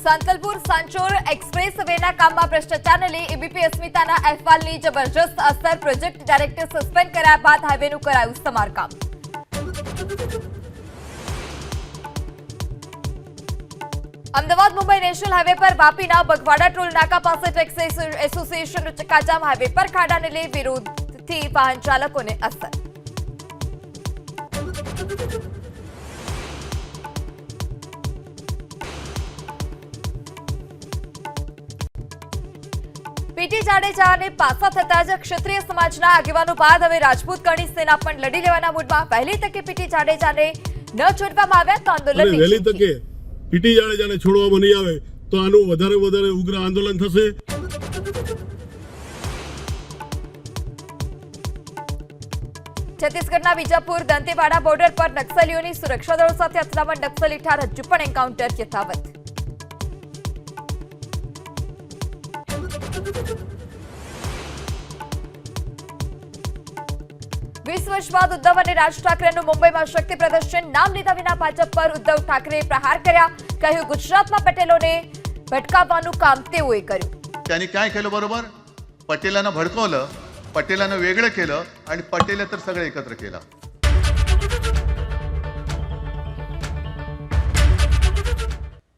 Santalpur Sanchore express vena कामમાં ભ્રષ્ટાચારને લઈ ABP અસ્મિતાના અહેવાલની જબરજસ્ત અસર પ્રોજેક્ટ ડાયરેક્ટર સસ્પેન્ડ કર્યા બાદ હાઈવેનું કરાયું સમારકામ। અમદાવાદ મુંબઈ નેશનલ હાઈવે પર વાપીના બગવાડા ટોલ નાકા પાસે ટેક્સી એસોસિએશનનો ચક્કાજામ હાઈવે પર ખાડાને લઈ વિરોધથી વાહન ચાલકોને અસર। પીટી જાડેજાને પાસા થતા જ ક્ષત્રિય સમાજના આગેવાનો બાદ હવે રાજપૂત કરણી સેના પણ લડી લેવાના મૂડમાં। પહેલી તકે પીટી જાડેજાને ન છોડવામાં આવ્યા તો આંદોલનની વહેલી તકે પીટી જાડેજાને છોડવામાં નહીં આવે તો આનું વધારે ઉગ્ર આંદોલન થશે। છત્તીસગઢના બીજાપુર દંતેવાડા બોર્ડર પર નક્સલીઓની સુરક્ષા દળો સાથે અથડામણ, નક્સલી ઠાર, હજુ પણ એન્કાઉન્ટર યથાવત। વીસ વર્ષ બાદ ઉદ્ધવ અને રાજ ઠાકરેનું મુંબઈમાં શક્તિ પ્રદર્શન, નામ લીધા વિના ભાજપ પર ઉદ્ધવ ઠાકરે પ્રહાર કર્યા, કહ્યું ગુજરાતમાં પટેલોને ભટકાવવાનું કામ તેઓએ કર્યું। त्यांनी काय केलं बरोबर? पटेलांना भडकवलं, पटेलांना वेगळं केलं आणि पटेल तर सगळे एकत्र केलं।